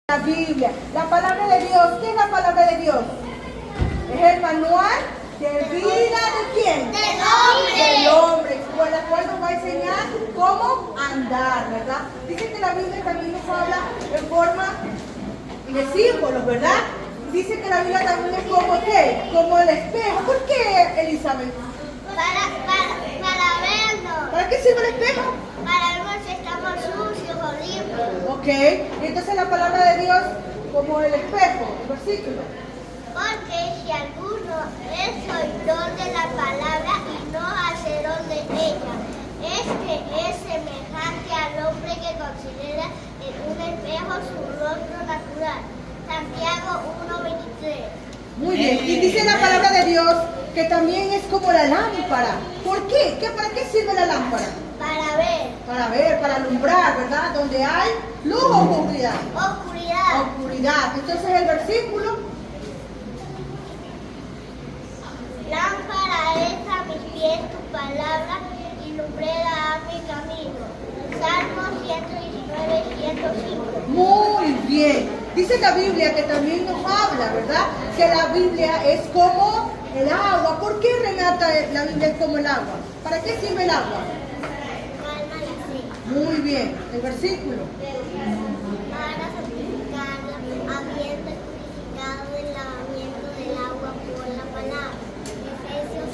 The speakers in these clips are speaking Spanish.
La Biblia, la palabra de Dios. ¿Qué es la palabra de Dios? Es el manual de vida de quién? Del hombre. Del hombre, con la cual nos va a enseñar cómo andar, ¿verdad? Dice que la Biblia también nos habla en forma de símbolos, ¿verdad? Dice que la Biblia también es como ¿qué? Como el espejo. ¿Por qué, Elizabeth? Para verlo. ¿Para qué sirve el espejo? Para ver si estamos sucios o limpios. Ok, entonces la palabra de Dios como el espejo, el versículo. Porque si alguno es oidor de la palabra y no hacedor de ella, este es semejante al hombre que considera en un espejo su rostro natural. Santiago 1:23. Muy bien, y dice la palabra de Dios que también es como la lámpara. ¿Por qué? ¿Para qué sirve la lámpara? Para ver. Para alumbrar, ¿verdad? Donde hay luz o oscuridad. Oscuridad. Oscuridad. Entonces el versículo. Lámpara es a mis pies tu palabra y lumbrera a mi camino. Salmo 119, 105. Muy bien. Dice la Biblia que también nos habla, ¿verdad? Que la Biblia es como el agua. ¿Por qué, Renata, la Biblia es como el agua? ¿Para qué sirve el agua? Calma la sed. Muy bien. El versículo. Para santificarla, habiendo purificado el lavamiento del agua por la palabra. Efesios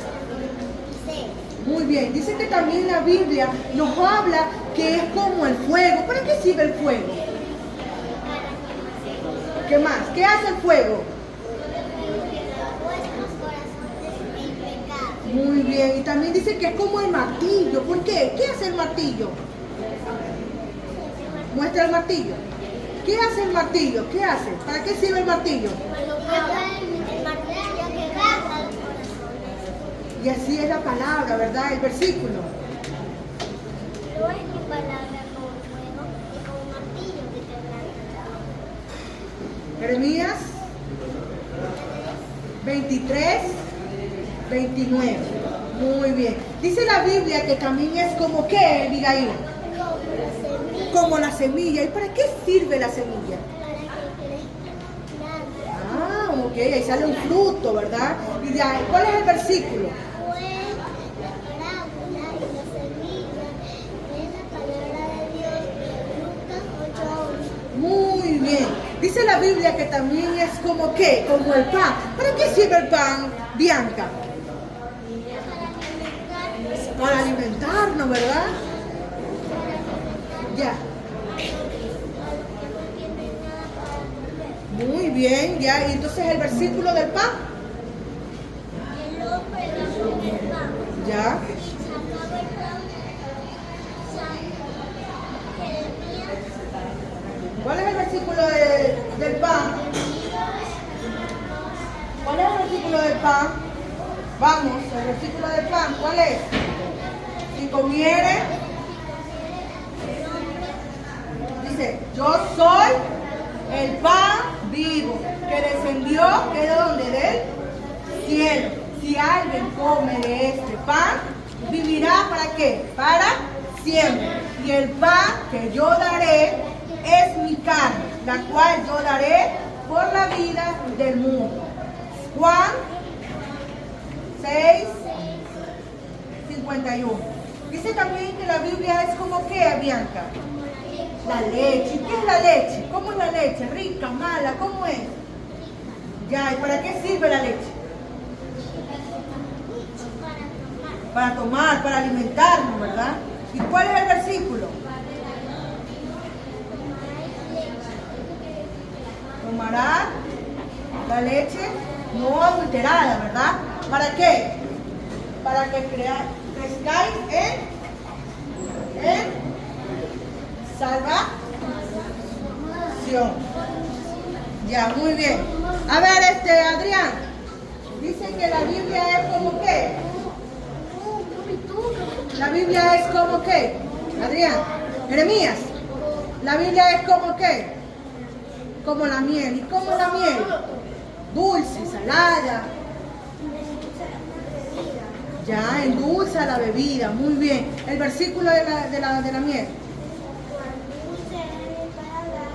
5:26. Muy bien. Dice que también la Biblia nos habla que es como el fuego. ¿Para qué sirve el fuego? ¿Qué más? ¿Qué hace el fuego? Vuestros corazones en pecado. Muy bien. Y también dice que es como el martillo. ¿Por qué? ¿Qué hace el martillo? Muestra el martillo. ¿Qué hace el martillo? ¿Qué hace? ¿Para qué sirve el martillo? El martillo quebranta los corazones. Y así es la palabra, ¿verdad? El versículo. No es mi palabra como fuego y como martillo que quebranta. Jeremías 23, 29. Muy bien. Dice la Biblia que también es como ¿qué, Abigail? Como la semilla. Como la semilla. ¿Y para qué sirve la semilla? Para que crezca grande. Ah, ok. Ahí sale un fruto, ¿verdad? Y de ahí, ¿cuál es el versículo? Fue la parábola y la semilla es la palabra de Dios. Lucas 8:11. Muy bien. Dice la Biblia que también es como ¿qué? Como el pan. ¿Para qué sirve el pan, Bianca? Para alimentarnos, ¿verdad? Ya. Muy bien, ya. Y entonces el versículo del pan. El hombre come el pan. Ya. Sacaba el pan. Jeremías. ¿Cuál es el versículo del pan? ¿Cuál es el versículo del pan? Vamos, el versículo del pan, ¿cuál es? Si comiere, dice, yo soy el pan vivo que descendió, que de donde del cielo. Si alguien come de este pan, vivirá ¿para qué? Para siempre. Y el pan que yo daré es mi carne, la cual yo daré por la vida del mundo. Juan 6, 51. Dice también que la Biblia es como ¿qué, Bianca? La leche. ¿Qué es la leche? ¿Cómo es la leche? ¿Rica, mala? ¿Cómo es? Ya, ¿y para qué sirve la leche? Para tomar, para alimentarnos, ¿verdad? ¿Y cuál es el versículo? Tomará la leche no adulterada, ¿verdad? ¿Para qué? Para que crezcáis en salvación. Ya, muy bien. A ver, Adrián, dicen que la Biblia es como qué. La Biblia es como qué, Adrián. Jeremías, la Biblia es como qué. Como la miel. ¿Y cómo es la miel? Dulce, salada. Ya, endulza la bebida. Muy bien. El versículo de la miel. Dulce es el paladar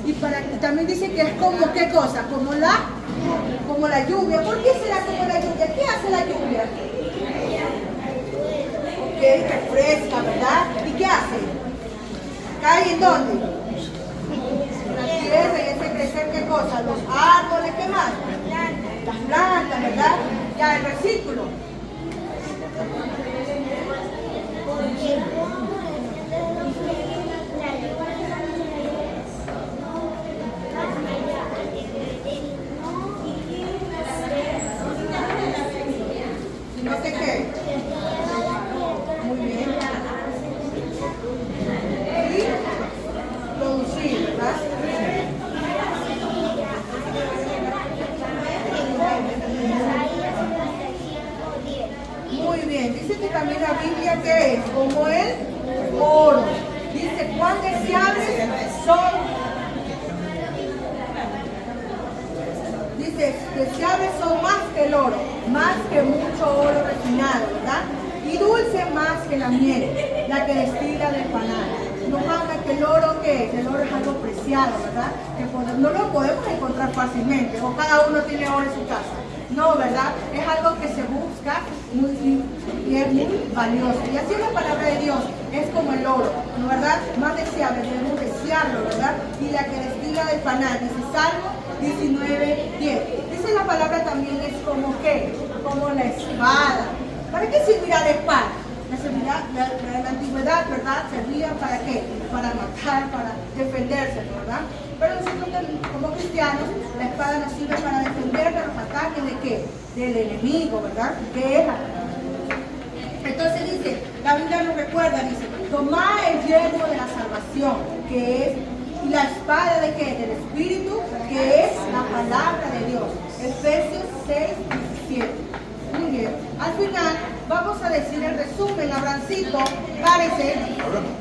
Y también dice que es como, ¿qué cosa? Como la lluvia. ¿Por qué será como la lluvia? ¿Qué hace la lluvia? Ok, refresca, ¿verdad? ¿Y qué hace? ¿Cae en dónde? En la tierra y hace crecer, ¿qué cosa? Los árboles, ¿qué más? Las plantas, ¿verdad? Ya, el versículo. No sé qué. Muy bien. Y producir, ¿verdad? Muy bien. Dice que también la Biblia que es como el oro. Dice cuán deseables son. Dice, deseables son más que el oro, más que mucho oro refinado, ¿verdad? Y dulce más que la miel, la que destila del panal. Nos habla que el oro, ¿qué es? El oro es algo preciado, ¿verdad? Que no lo podemos encontrar fácilmente, o cada uno tiene oro en su casa. No, ¿verdad? Es algo que se busca y es muy valioso. Y así es la palabra de Dios, es como el oro, ¿no? ¿Verdad? Más deseable, debemos desearlo, ¿verdad? Y la que destila del panal, dice Salmo 19:10. Dice la palabra también es como ¿qué? Como la espada. ¿Para qué servirá la espada? La antigüedad, ¿verdad? Servía para qué? Para matar, para defenderse, ¿verdad? Pero nosotros como cristianos, la espada nos sirve para defender de los ataques de qué? Del enemigo, ¿verdad? De ella. Entonces dice, la Biblia nos recuerda, dice, tomad el yelmo de la salvación, que es y la espada de qué? Del Espíritu, que es la palabra de Dios. Efesios 6:17. Muy bien. Al final vamos a decir el resumen. Abrancito, párese.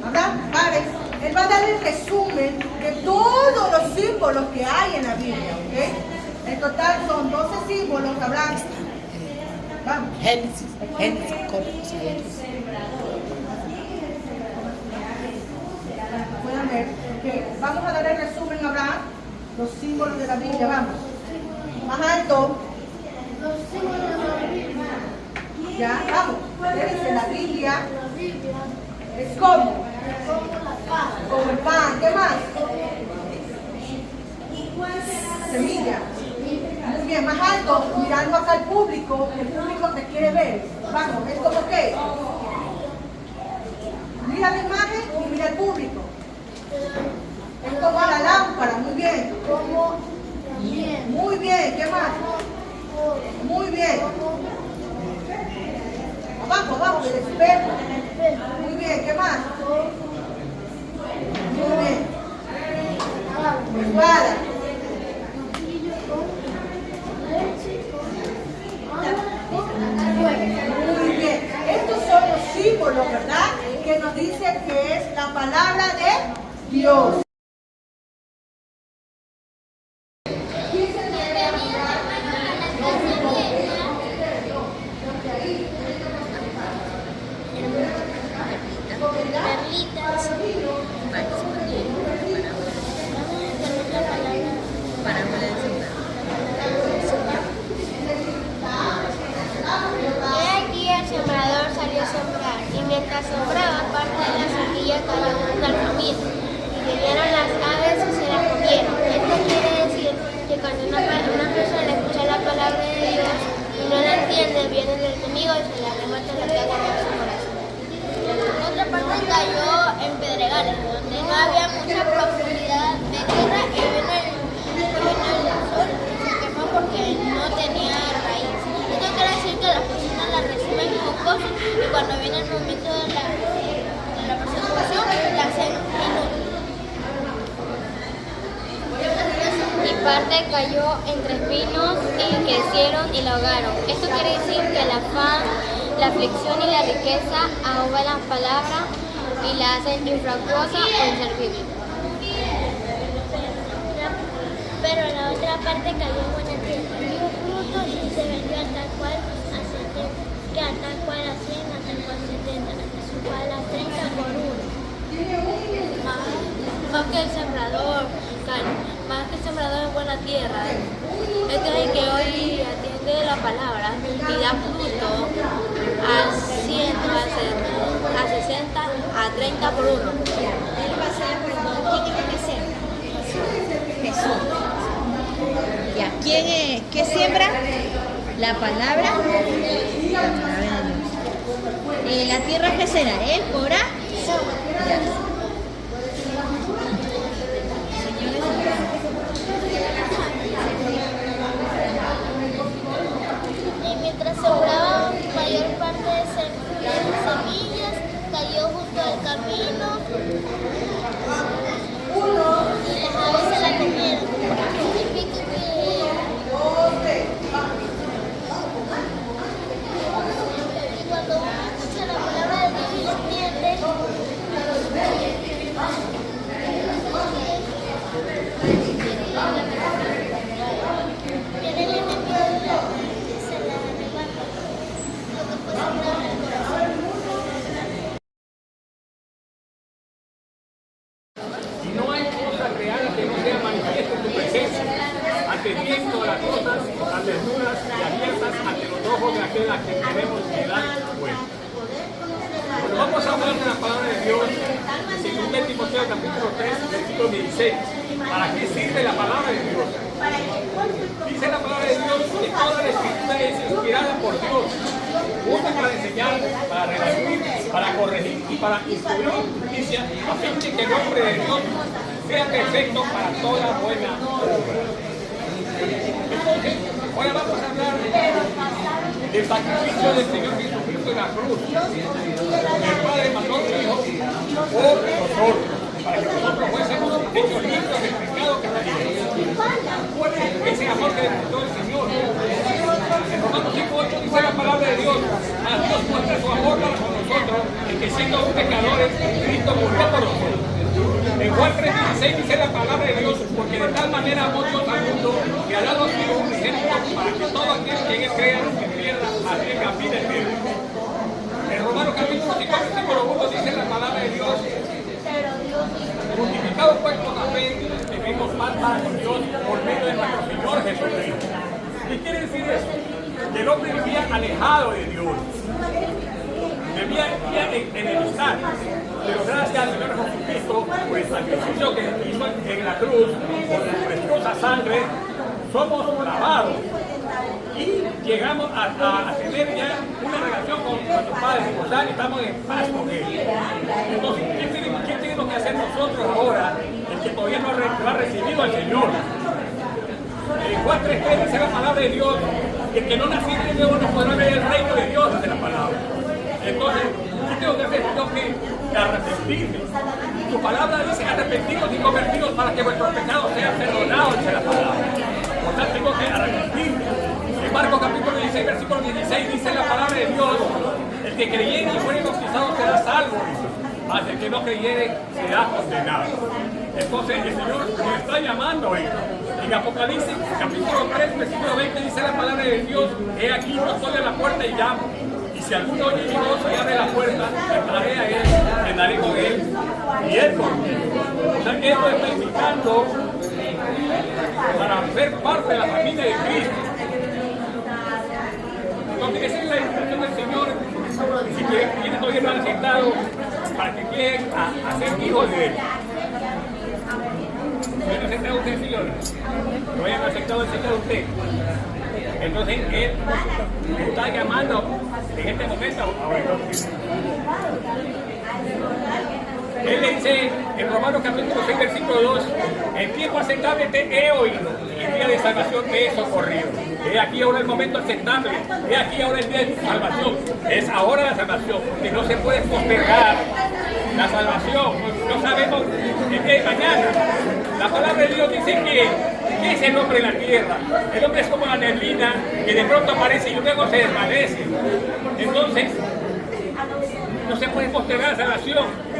Abraham, párese. Él va a dar el resumen de todos los símbolos que hay en la Biblia. ¿Okay? En total son 12 símbolos, Abraham. Vamos. Génesis, Pueden ver. Okay. Vamos a dar el resumen, Abraham. Los símbolos de la Biblia, vamos. Más alto. Los símbolos de la Biblia. Ya, vamos. Dice la Biblia. Es como. Como el pan. ¿Qué más? Semilla. Muy bien, más alto. Mirando acá al público. El público te quiere ver. Vamos, es como qué. Mira la imagen y mira al público. Es como la lámpara, muy bien. Muy bien, ¿qué más? Muy bien. Abajo, abajo, el espejo. Muy bien, ¿qué más? Muy bien. Espada. Muy bien. Estos son los símbolos, ¿verdad? Que nos dice que es la palabra de Dios. Mientras sembraba, parte de la semilla cayó junto al camino, y vinieron las aves y se la comieron. Esto quiere decir que cuando una persona escucha la palabra de Dios y no la entiende, viene el enemigo y se le arrebata lo que ha guardado en su corazón. Otra parte cayó en pedregales, donde no había mucha profundidad de tierra, y vino el sol y se quemó porque no tenía raíz. Esto quiere decir que las personas la reciben con cosas y cuando viene el momento de la presentación la hacen inútil. Y parte cayó entre espinos y crecieron y la ahogaron. Esto quiere decir que el afán, la aflicción y la riqueza ahogan las palabras y la hacen infructuosa o inservible. Pero la otra parte cayó en buena tierra, dio fruto y se vendió a tal cual a 70, que a tal cual a 100, a tal cual 70, a tal cual a 30 por uno. Más que el sembrador palabra y da fruto a 100, a 60, a 30 por uno. Él va a ser el reino. ¿Quién es el que siembra? Jesús. ¿Ya? ¿Quién es? ¿Qué siembra? La palabra. La palabra de Dios. La tierra que será, ¿él? ¿Cora? Ya. Y mientras sembraban mayor parte de semillas, cayó junto al camino y las aves se la comieron. Significa que cuando uno escucha la palabra de Dios y la entiende, viene el enemigo y se la arrebata. Lo que fue sembrado en el corazón. Y no hay cosa real que no sea manifiesta en tu presencia, atendiendo a las cosas, las desnudas y abiertas ante los ojos de aquel a quien tenemos que dar cuenta. Bueno, vamos a hablar de la palabra de Dios, según Timoteo capítulo 3, versículo 16. ¿Para qué sirve la palabra de Dios? Dice la palabra de Dios que toda la escritura es inspirada por Dios, útil para enseñar, para redarguir, para corregir y para instruir en justicia, a fin de que el hombre de Dios sea perfecto para toda buena obra. Entonces, ahora vamos a hablar del sacrificio del Señor Jesucristo en la cruz. El Padre mandó a su Hijo por nosotros, para que nosotros fuésemos hechos limpios del pecado que tenemos. Ese amor que demostró el Señor. En Romanos 5:8 dice la palabra de Dios: a Dios muestra su amor para con nosotros, en que siendo aún pecadores, Cristo murió por nosotros. En Juan 3:16 dice la palabra de Dios: porque de tal manera amó Dios al mundo, que ha dado a su Hijo unigénito, para que todo aquel que en él crea no se pierda, mas tenga vida eterna. En Romanos capítulo 5, versículo 1 dice la palabra de Dios: justificados pues por la fe, tenemos paz para con Dios por medio de nuestro Señor Jesucristo. ¿Qué quiere decir eso? Que el hombre vivía alejado de Dios, vivía en enemistad, pero gracias al Señor Jesucristo, por el sacrificio que hizo en la cruz, por su preciosa sangre, somos lavados y llegamos a tener ya una relación con nuestro Padre, y estamos en paz con Él. Entonces, ¿qué tenemos que hacer nosotros ahora, el que todavía no ha recibido al Señor? En Juan 3:3 dice la palabra de Dios: el que no naciera de nuevo no podrá ver el reino de Dios, dice la palabra. Entonces, ¿qué tengo que hacer? Tengo que arrepentirme. Su palabra dice: arrepentidos y convertidos para que vuestros pecados sean perdonados, dice la palabra. Por tanto, tengo que arrepentirme. En Marcos capítulo 16, versículo 16 dice la palabra de Dios: el que creyere y fuere bautizado será salvo, mas el que no creyere será condenado. Entonces el Señor nos está llamando hoy. En Apocalipsis capítulo 3, versículo 20 dice la palabra de Dios: he aquí, yo estoy a la puerta y llamo. Y si alguno oye mi voz y abre la puerta, entraré a él, cenaré con él y él conmigo. O sea, Él nos está invitando para ser parte de la familia de Cristo. Entonces esa es la invitación del Señor. Si quienes todavía no han aceptado, para que lleguen a ser hijos de Él. ¿No han aceptado usted, Señor? ¿No hayan aceptado el Señor usted? Entonces Él me está llamando en este momento a oírlo. Él le dice en Romanos capítulo 6, versículo 2: en tiempo aceptable te he oído, y en día de salvación te he socorrido. He aquí ahora el momento aceptable, he aquí ahora el día de tu salvación. Es ahora la salvación, que no se puede postergar la salvación. No sabemos el día de mañana. La palabra de Dios dice que ¿qué es el hombre en la tierra? El hombre es como la neblina que de pronto aparece y luego se desvanece. Entonces, no se puede postergar la salvación.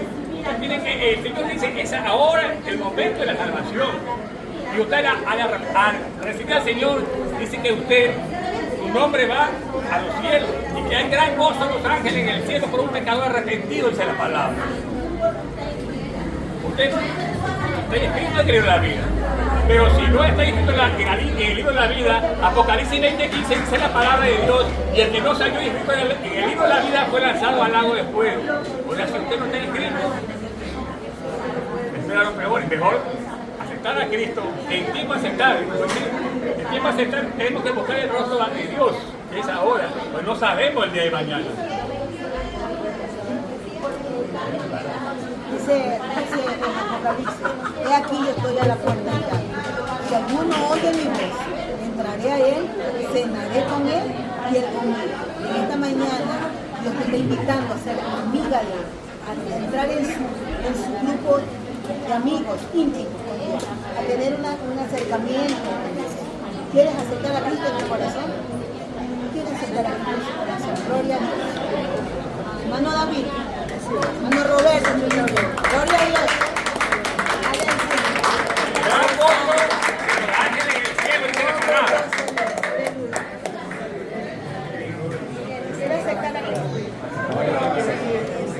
Miren que el Señor dice: es ahora el momento de la salvación. Y usted al recibir al Señor, dice que usted, su nombre va a los cielos, y que hay gran gozo en los ángeles en el cielo por un pecador arrepentido, dice la palabra. Usted es Cristo, ha querido la vida. Pero si no está escrito en el libro de la vida, Apocalipsis 20:15 dice la palabra de Dios, y el que no salió escrito en el libro de la vida fue lanzado al lago de fuego. O sea, si usted no está inscrito, espera lo peor, y mejor aceptar a Cristo. ¿En quién va a aceptar? ¿En quién va a aceptar? Tenemos que buscar el rostro de Dios, que es ahora, pues no sabemos el día de mañana. Dice en Apocalipsis, he aquí yo estoy a la puerta y llamo. Si alguno oye mi voz, entraré a él, cenaré con él y él conmigo. En esta mañana Dios te está invitando a ser amiga de él, a entrar en su grupo de amigos íntimos con Dios, a tener un acercamiento con Dios. ¿Quieres aceptar a Cristo en tu corazón? ¿Quieres aceptar a Cristo en tu corazón? Gloria a Dios. Hermano David, hermano Roberto, gloria a Dios. ¿Quieres aceptar a Cristo?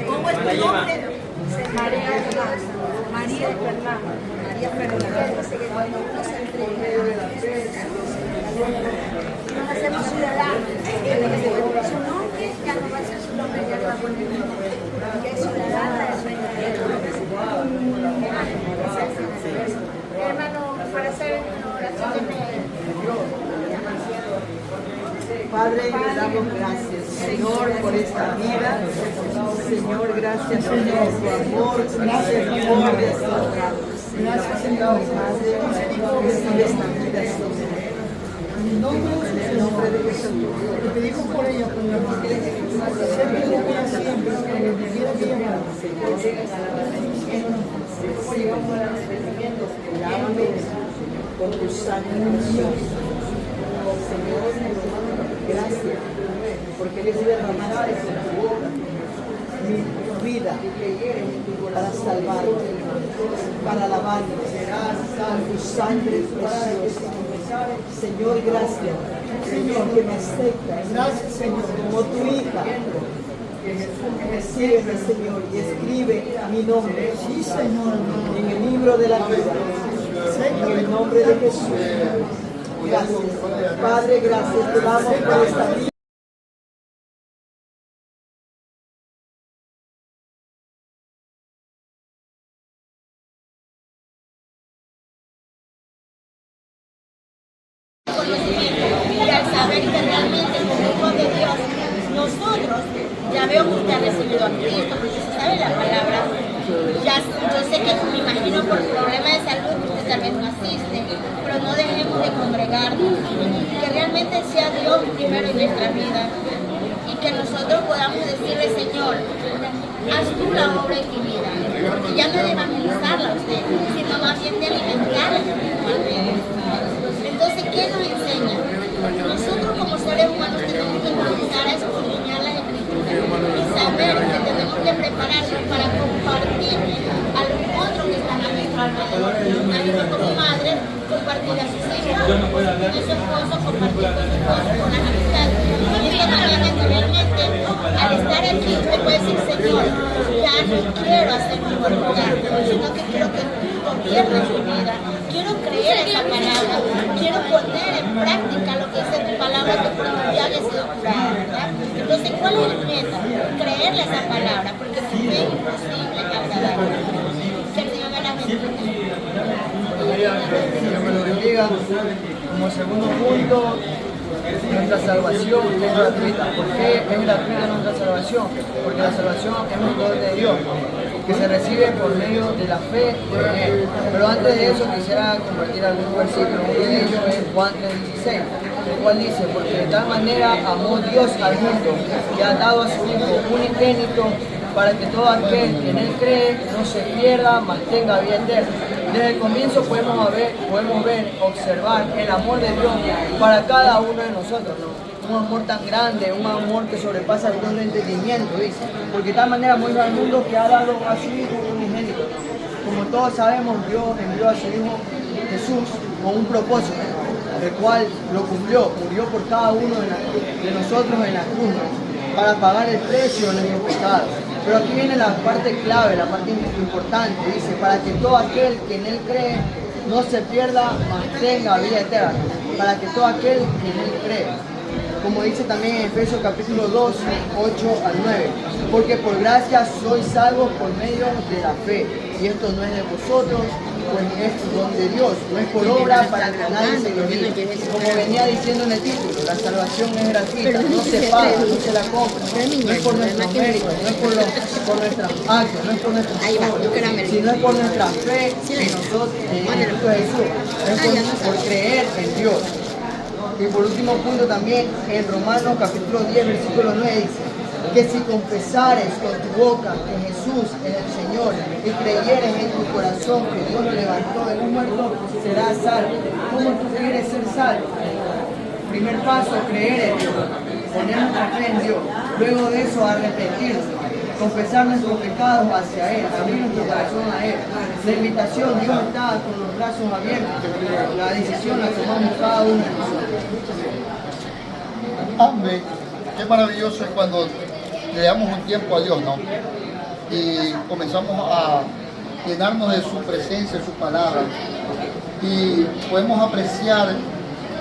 ¿Cómo es tu nombre? María Fernández. María Fernández. María Fernández. Cuando uno se entrega, nos hacemos ciudadanos. Su nombre ya no va a ser su nombre, ya va a poner un nombre. Ya es ciudadana del reino de Dios. Hermano, para hacer una oración de fe. Padre, le damos gracias, Señor, por esta vida. Señor, gracias, Señor, por tu amor, misericordia, Señor. Gracias, Señor, Padre, recibe esta vida, Señor. En el nombre de Jesús. Te pedimos por ella, por la familia de Jesús. Siempre lo que siempre, que le quiera que llamar. Señor, para los sentimientos que lávame con tu sangre preciosa. Señor, gracias, porque eres derramada en tu boca, mi vida, para salvarte, para lavarte, con tu sangre preciosa. Señor, gracias, Señor, que me aceptas, Señor, como tu hija. Recíbeme, Señor, y escribe mi nombre, sí, Señor, en el libro de la vida, en el nombre de Jesús. Gracias, Padre, gracias, te damos por esta vida. Y al saber que realmente como hijo de Dios, nosotros, ya veo que usted ha recibido a Cristo, porque se sabe la palabra. Ya, yo sé que me imagino por problemas de salud que usted tal vez no asiste, pero no dejemos de congregarnos, que realmente sea Dios primero en nuestra vida y que nosotros podamos decirle, Señor, haz tú la obra en mi vida, y ya no de evangelizarla a usted, sino más bien de alimentarla espiritualmente. Entonces, ¿qué nos enseña? Nosotros como seres humanos tenemos que comenzar a escudriñar las escrituras y saber que tenemos que prepararnos para compartir a los otros que están a nuestro alrededor. Imagino como madre compartir a sus hijos, con su esposo, compartir con su esposo, con las amistades. Y esta mañana que realmente al estar aquí usted puede decir, Señor, ya no quiero hacer mi voluntad, sino que quiero que tú gobiernes mi vida. Quiero creer esa palabra, quiero poner en práctica lo que dice tu palabra, que por tu ya he sido curada, ¿verdad? Entonces, ¿cuál es el meta? Creerle esa palabra, porque si no es imposible agradar. Que el Señor me la bendiga. Dios me lo bendiga. Como segundo punto, nuestra salvación es gratuita. ¿Por qué es gratuita nuestra salvación? Porque la salvación es un don de Dios, que se recibe por medio de la fe en Él. Pero antes de eso quisiera compartir algunos versículos. Uno de ellos es Juan 3:16, el cual dice, porque de tal manera amó Dios al mundo, que ha dado a su Hijo unigénito, para que todo aquel que en Él cree no se pierda, mas tenga vida eterna. Desde el comienzo podemos ver, observar el amor de Dios para cada uno de nosotros, ¿no? Un amor tan grande, un amor que sobrepasa todo el entendimiento, dice. Porque de tal manera amó al mundo que ha dado a su Hijo unigénito. Como todos sabemos, Dios envió a su Hijo Jesús con un propósito, el cual lo cumplió, murió por cada uno de nosotros en la cruz, ¿no? Para pagar el precio de nuestros pecados. Pero aquí viene la parte clave, la parte importante, dice, para que todo aquel que en Él cree no se pierda, mas tenga vida eterna, para que todo aquel que en él cree. Como dice también en Efesios capítulo 2, 8 al 9. Porque por gracia sois salvos por medio de la fe. Y esto no es de vosotros, pues es don de Dios. No es por obra para que nadie se gloríe. Como venía diciendo en el título, la salvación es gratuita, no se paga, no se la compra. No es por nuestros méritos, no es por nuestros actos, no es por nuestros obras, sino es por nuestra fe en nosotros, en Cristo Jesús. Es por creer en Dios. Y por último punto también, en Romanos capítulo 10, versículo 9 dice, que si confesares con tu boca que Jesús es el Señor y creyeres en tu corazón que Dios lo levantó de los muertos, serás salvo. ¿Cómo tú quieres ser salvo? Primer paso, creer en Dios, poner nuestra fe en Dios. Luego de eso, arrepentirnos, confesar nuestros pecados hacia Él, abrir nuestro corazón a Él. La invitación, Dios está con los brazos abiertos. La decisión la tomamos cada uno de nosotros. Amén. Qué maravilloso es cuando le damos un tiempo a Dios, ¿no? Y comenzamos a llenarnos de su presencia, de su palabra. Y podemos apreciar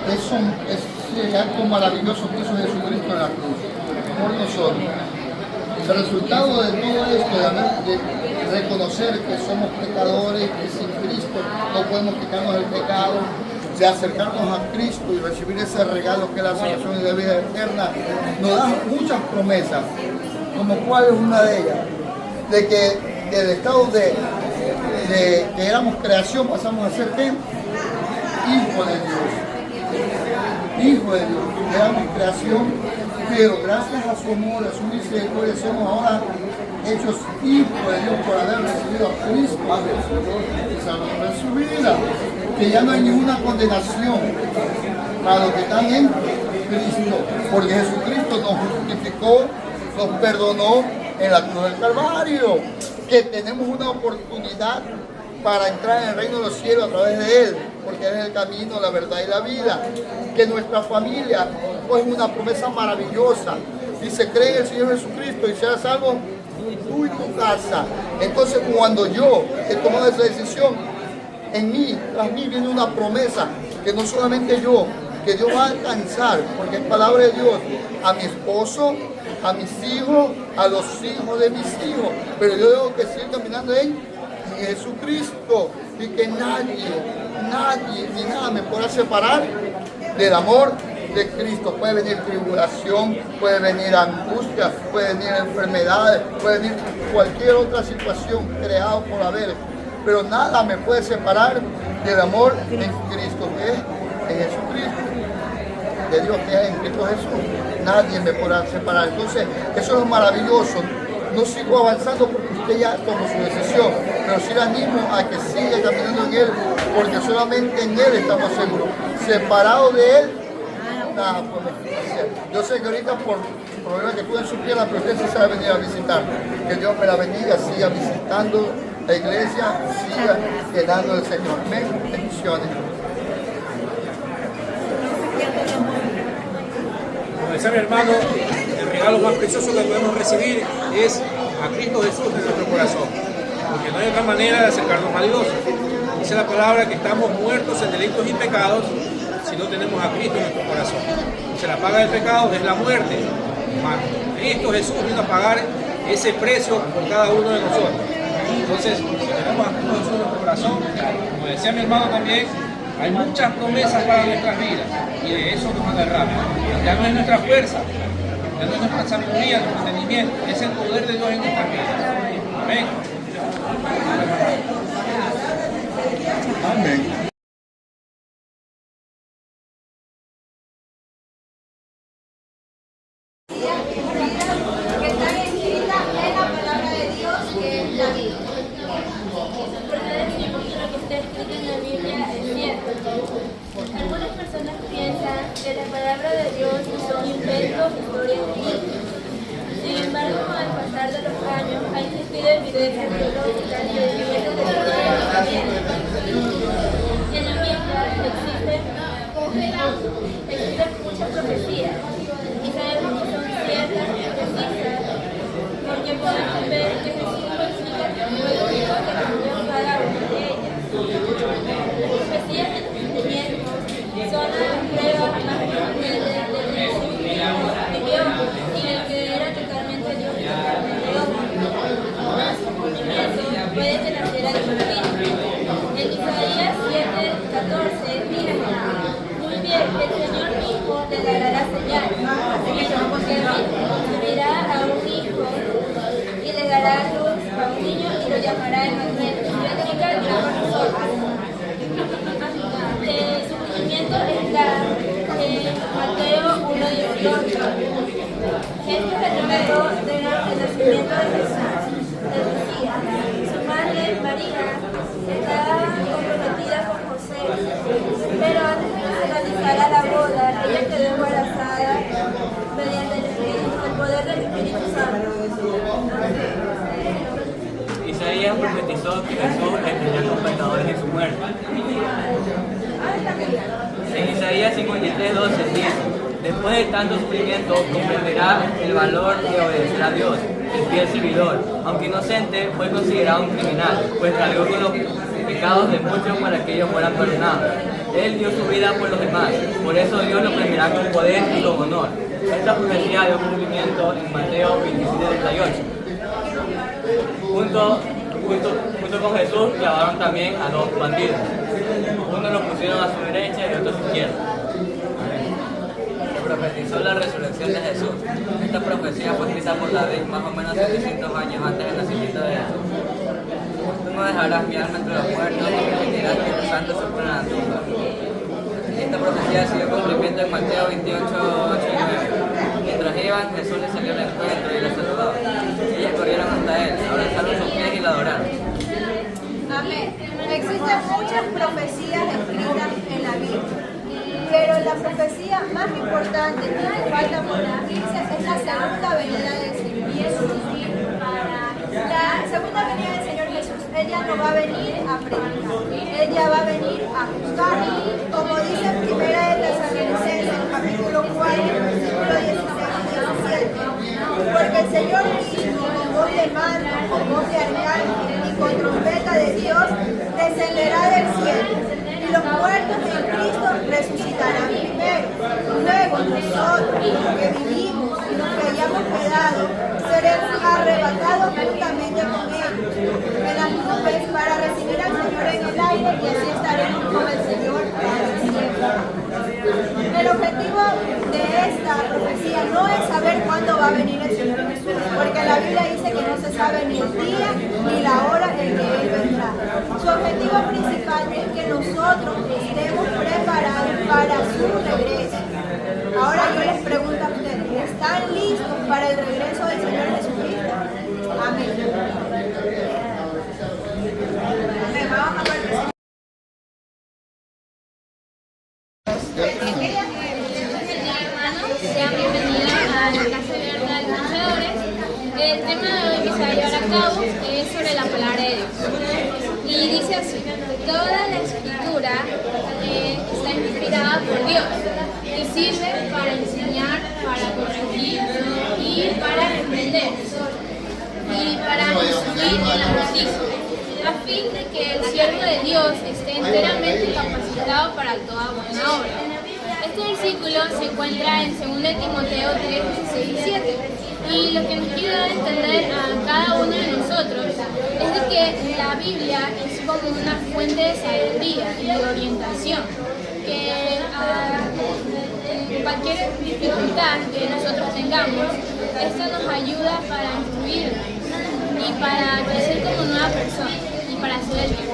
ese acto maravilloso que hizo Jesucristo en la cruz por nosotros. El resultado de todo esto, de reconocer que somos pecadores, que sin Cristo no podemos quitarnos del pecado, de acercarnos a Cristo y recibir ese regalo que es la salvación y la vida eterna, nos da muchas promesas, como cuál es una de ellas, de que del estado de que éramos creación pasamos a ser ¿qué? Hijo de Dios. Hijo de Dios, éramos creación, pero gracias a su amor, a su misericordia, somos ahora hechos hijos de Dios por haber recibido a Cristo, Salvador de su vida, que ya no hay ninguna condenación para los que están en Cristo, porque Jesucristo nos justificó, nos perdonó en la cruz del Calvario, que tenemos una oportunidad para entrar en el reino de los cielos a través de Él, porque Él es el camino, la verdad y la vida. Que nuestra familia pues, es una promesa maravillosa. Dice, cree en el Señor Jesucristo y serás salvo tú y tu casa. Entonces, cuando yo he tomado esa decisión, en mí, tras mí viene una promesa que no solamente yo, que Dios va a alcanzar, porque es palabra de Dios, a mi esposo, a mis hijos, a los hijos de mis hijos. Pero yo tengo que seguir caminando en Jesucristo y que nadie ni nada me podrá separar del amor de Cristo. Puede venir tribulación, puede venir angustia, puede venir enfermedades, puede venir cualquier otra situación creada por haber, pero nada me puede separar del amor en Cristo, que es en Jesucristo, de Dios que es en Cristo Jesús. Nadie me podrá separar. Entonces, eso es lo maravilloso. No sigo avanzando porque usted ya tomó su decisión, pero sí le animo a que siga caminando en Él, porque solamente en Él estamos seguros. Separado de Él, nada podemos hacer. Yo sé que ahorita por problemas que tuve en su pierna, pero usted sí sabe venir a visitar. Que Dios me la bendiga, siga visitando la iglesia, siga llenando el Señor. Amén. Bendiciones. Como decía mi hermano, el regalo más precioso que podemos recibir es a Cristo Jesús en nuestro corazón, porque no hay otra manera de acercarnos a Dios. Dice la palabra que estamos muertos en delitos y pecados si no tenemos a Cristo en nuestro corazón. Dice, la paga del pecado es la muerte. Cristo Jesús vino a pagar ese precio por cada uno de nosotros. Entonces, si tenemos a Cristo Jesús en nuestro corazón, como decía mi hermano también, hay muchas promesas para nuestras vidas y de eso nos agarramos. Ya no es nuestra fuerza, ya no es nuestra sabiduría, nuestro entendimiento, es el poder de Dios en nuestras vidas. Amén. Amén. Algunas personas piensan que la palabra de Dios son inventos, historias y mitos. Sin embargo, con el pasar de los años ha existido evidencia biológica de diversos conocimientos. En la Biblia existen muchas profecías y sabemos que son ciertas y precisas porque podemos ver que Jesús explica que fue Dios que cambió cada una de ellas. hará señales. Recibirá a un hijo y le dará a luz a un niño y lo llamará Emmanuel. Significa Dios con nosotros. Su cumplimiento está en Mateo 1:18. Esto se trató del nacimiento de Jesús, el Mesías. Su madre, María, estaba comprometida con José, pero antes de que se realizara la boda, ella quedó embarazada mediante el poder del Espíritu Santo. Isaías profetizó que Jesús entraría con pecadores en su muerte. En Isaías 53:12 dice: después de tanto sufrimiento comprenderá el valor de obedecer a Dios. El fiel servidor, aunque inocente, fue considerado un criminal, pues cargó con los pecados de muchos para que ellos fueran perdonados. Él dio su vida por los demás, por eso Dios lo premiará con poder y con honor. Esta profecía dio cumplimiento en Mateo 27:38. Junto con Jesús clavaron también a dos bandidos. Uno lo pusieron a su derecha y otro a su izquierda. Profetizó la resurrección de Jesús. Esta profecía fue escrita por David más o menos 700 años antes del nacimiento de Jesús. Tú no dejarás mi alma entre los muertos y permitirás que los santos sufran la tumba. Esta profecía se dio cumplimiento en Mateo 28:8 y 9. Mientras iban, Jesús les salió al encuentro y les saludaba. Ellas corrieron hasta él, abrazaron sus pies y lo adoraron. Amén. Existen muchas profecías escritas en la Biblia, pero la profecía más importante que falta por cumplirse es la segunda venida del Señor Jesús. La segunda venida del Señor Jesús, ella no va a venir a predicar, ella va a venir a juzgar, como dice en 1 de Tesalonicenses, capítulo 4, versículo 16 y 17. Porque el Señor mismo, con voz de mando, con voz de arcángel y con trompeta de Dios, descenderá del cielo, y los muertos en Cristo resucitarán primero. Luego nosotros, los que vivimos y los que hayamos quedado, seremos arrebatados juntamente con ellos en las nubes para recibir al Señor en el aire, y así estaremos con el Señor para siempre. El objetivo de esta profecía no es saber cuándo va a venir el Señor Jesús, porque la Biblia dice que no se sabe ni el día ni la hora en que Él vendrá. Su objetivo principal es que nosotros estemos preparados para su regreso. Ahora yo les pregunto a ustedes, ¿están listos para el regreso del Señor Jesucristo? Amén. Vamos a participar. Sean bienvenidos a la Casa Abierta de Luchadores. El tema de hoy que se va a llevar a cabo es sobre la palabra de Dios. Y dice así: toda la escritura está inspirada por Dios y sirve para enseñar, para corregir y para reprender y para instruir en la justicia, a fin de que el siervo de Dios esté enteramente capacitado para toda buena obra. Este versículo se encuentra en 2 Timoteo 3, 16 y 7. Y lo que nos quiere dar a entender a cada uno de nosotros es de que la Biblia es como una fuente de sabiduría y de orientación, que cualquier dificultad que nosotros tengamos, esto nos ayuda para instruirnos y para crecer como nueva persona y para hacer el bien.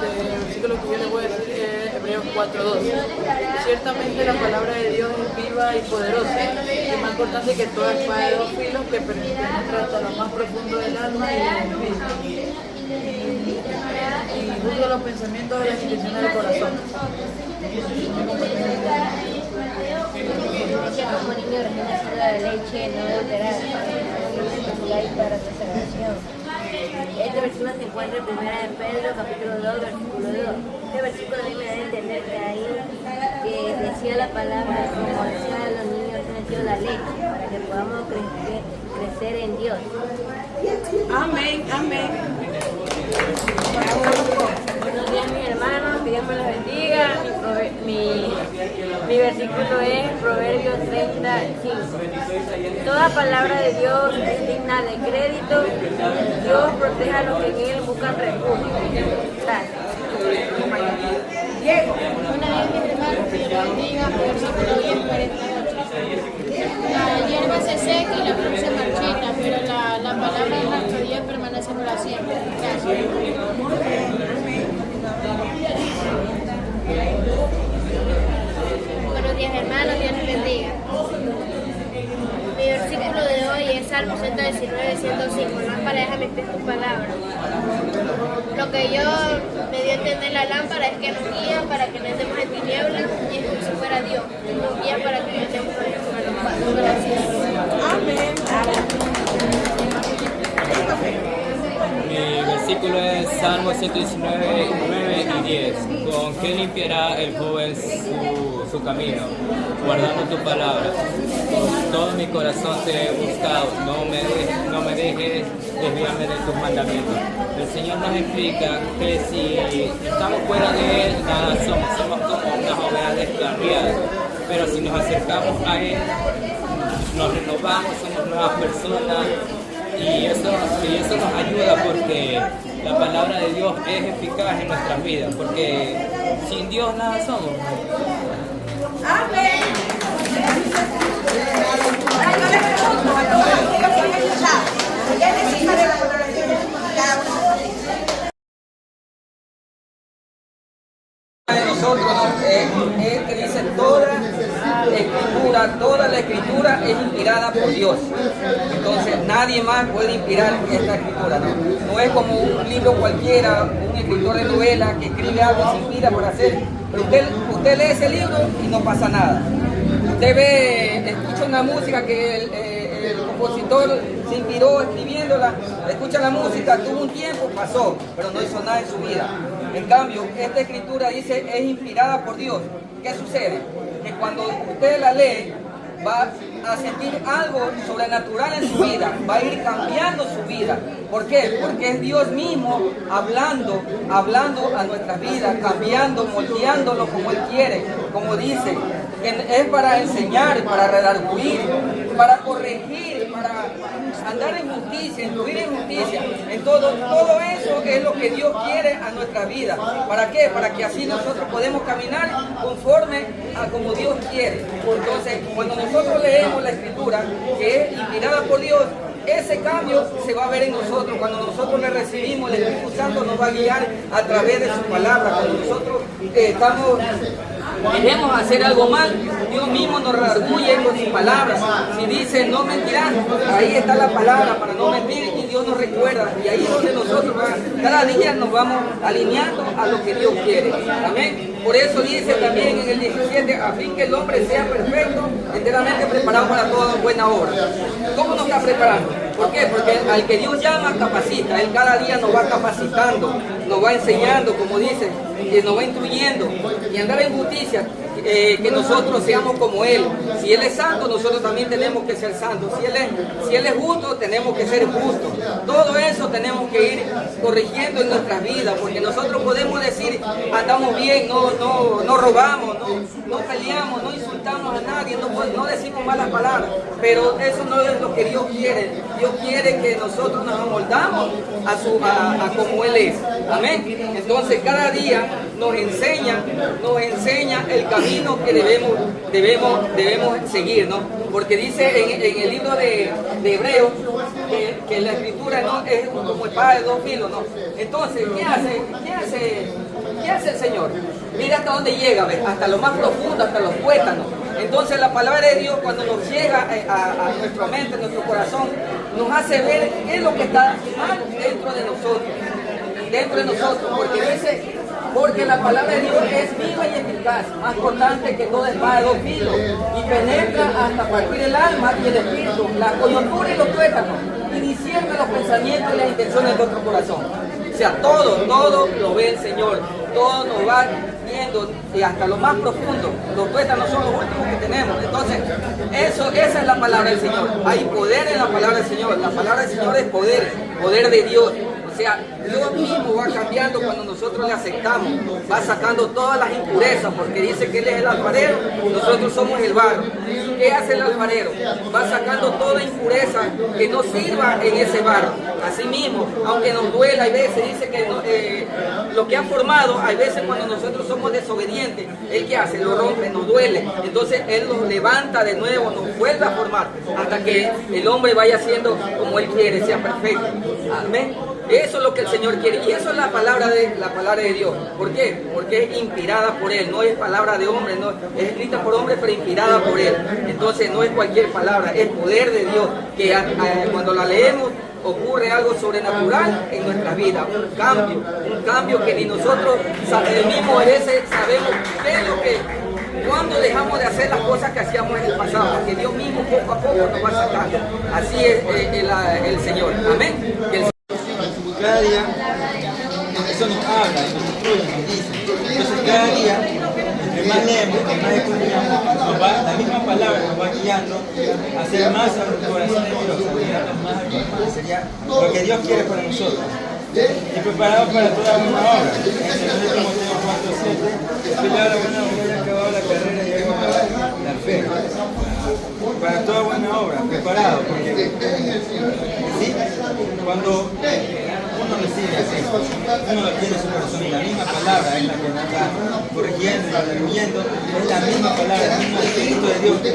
El versículo que yo les voy a decir es Hebreos 4:12. Ciertamente la palabra de Dios es viva y poderosa, y más cortante que toda espada de dos filos, que penetra hasta lo más profundo del alma y del espíritu, y juzga los pensamientos de las intenciones del corazón. Como niño recién nacido de leche no adulterada, para tu salvación. Este versículo se encuentra en 1 de Pedro, capítulo 2, versículo 2. Este versículo a mí me da a entender que ahí que decía la palabra como decía a los niños recién nacidos de la leche, para que podamos crecer en Dios. Amén, amén. Buenos días, mis hermanos, que Dios me los bendiga. Mi versículo es Proverbios 35. Toda palabra de Dios es digna de crédito. Dios protege a los que en Él buscan refugio. Gracias. bendiga. Versículo 10, 48. La hierba se seca y la flor se marchita, pero la palabra de nuestro Dios permanece para siempre. Gracias. Buenos días, hermanos, Dios les bendiga. Mi versículo de hoy es Salmo 119, 105. Lámpara es a mis pies tu palabra. Lo que yo me dio a entender la lámpara es que nos guía para que no andemos en tinieblas y es como si fuera Dios. Nos guía para que no andemos en gracias. Amén. Mi versículo es Salmo 119, 9 y 10. ¿Con qué limpiará el joven su camino? Guardando tu palabra. Con todo mi corazón te he buscado. No me dejes desviarme de tus mandamientos. El Señor nos explica que si estamos fuera de Él, nada somos como unas ovejas descarriadas. Pero si nos acercamos a Él, nos renovamos, somos nuevas personas. Y eso nos ayuda porque la palabra de Dios es eficaz en nuestras vidas, porque sin Dios nada somos. Amén. Ahora yo les pregunto a todos aquellos que han escuchado, ¿qué necesita de la palabra de Dios? Cada uno. De nosotros es que dice toda la escritura es inspirada por Dios. Entonces nadie más puede inspirar esta escritura, ¿no? No es como un libro cualquiera, un escritor de novela que escribe algo y se inspira por hacer. Pero usted lee ese libro y no pasa nada. Usted escucha una música que el compositor se inspiró escribiéndola, escucha la música, tuvo un tiempo, pasó, pero no hizo nada en su vida. En cambio, esta escritura dice es inspirada por Dios. ¿Qué sucede? Que cuando usted la lee, va a sentir algo sobrenatural en su vida, va a ir cambiando su vida. ¿Por qué? Porque es Dios mismo hablando a nuestras vidas, cambiando, moldeándolo como Él quiere, como dice, que es para enseñar, para redarguir, para corregir, para andar en justicia, instruir en justicia. En todo eso es lo que Dios quiere a nuestra vida. ¿Para qué? Para que así nosotros podemos caminar conforme a como Dios quiere. Entonces, cuando nosotros leemos la Escritura, que es inspirada por Dios, ese cambio se va a ver en nosotros. Cuando nosotros le recibimos, el Espíritu Santo nos va a guiar a través de su palabra. Cuando nosotros queremos hacer algo mal, Dios mismo nos redarguye con sus palabras. Si dice no mentirás, ahí está la palabra para no mentir y Dios nos recuerda. Y ahí es donde nosotros cada día nos vamos alineando a lo que Dios quiere. Amén. Por eso dice también en el 17, a fin que el hombre sea perfecto, enteramente preparado para toda buena obra. ¿Cómo nos está preparando? ¿Por qué? Porque al que Dios llama, capacita. Él cada día nos va capacitando, nos va enseñando, como dice, que nos va instruyendo. Y andar en justicia, que nosotros seamos como Él. Si Él es santo, nosotros también tenemos que ser santos. Si Él es justo, tenemos que ser justos. Todo eso tenemos que ir corrigiendo en nuestras vidas, porque nosotros podemos decir, andamos bien, no robamos, no peleamos, no insultamos a nadie, no decimos malas palabras, pero eso no es lo que Dios quiere. Dios quiere que nosotros nos amoldamos a como Él es. Amén. Entonces cada día nos enseña el camino que debemos seguir, ¿no? Porque dice en el libro de Hebreos que la escritura no es como espada de dos filos, ¿no? Entonces, ¿qué hace el Señor? Mira hasta dónde llega, ¿ves? Hasta lo más profundo, hasta los tuétanos. Entonces la palabra de Dios, cuando nos llega a nuestra mente, a nuestro corazón, nos hace ver qué es lo que está mal dentro de nosotros, porque la palabra de Dios es viva y eficaz, más cortante que toda espada de dos filos, y penetra hasta partir el alma y el espíritu, la coyuntura y los tuétanos, y discierne los pensamientos y las intenciones de nuestro corazón. O sea, todo lo ve el Señor, todo nos va viendo y hasta lo más profundo. Los tuétanos son los últimos que tenemos. Entonces, esa es la palabra del Señor. Hay poder en la palabra del Señor. La palabra del Señor es poder de Dios. O O sea, Dios mismo va cambiando cuando nosotros le aceptamos, va sacando todas las impurezas, porque dice que Él es el alfarero, nosotros somos el barro. ¿Qué hace el alfarero? Va sacando toda impureza que no sirva en ese barro. Asimismo, aunque nos duela, hay veces dice que lo que ha formado, hay veces cuando nosotros somos desobedientes, ¿Él qué hace? Lo rompe, nos duele. Entonces Él nos levanta de nuevo, nos vuelve a formar, hasta que el hombre vaya siendo como Él quiere, sea perfecto. Amén. Eso es lo que el Señor quiere, y eso es la palabra de Dios. ¿Por qué? Porque es inspirada por Él, no es palabra de hombre, no, es escrita por hombre, pero inspirada por Él. Entonces no es cualquier palabra, es poder de Dios, que cuando la leemos ocurre algo sobrenatural en nuestras vidas, un cambio que ni nosotros mismos a veces sabemos qué es lo que, cuando dejamos de hacer las cosas que hacíamos en el pasado, porque Dios mismo poco a poco nos va sacando. Así es el Señor. Amén. Cada día eso nos habla, nos instruye, nos dice. Entonces cada día, entre más leemos, entre más escuchamos, la misma palabra nos va guiando a hacer más al corazón de Dios, a guiarnos más al sería lo que Dios quiere para nosotros. Y preparados para toda buena obra. En 2 Timoteo 4:7, peleado la buena obra, ya acabado la carrera y ha ganado la fe. Para toda buena obra, preparado, porque ¿sí? Cuando uno recibe así, uno lo tiene en su corazón y la misma palabra es la que nos está corrigiendo y atribuyendo, es la misma palabra, el mismo Espíritu de Dios y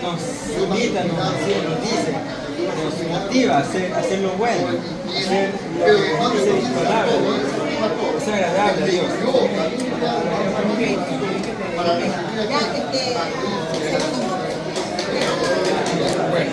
nos invita, nos dice, nos motiva a hacer lo bueno, a hacer lo que dice su palabra, es agradable a Dios.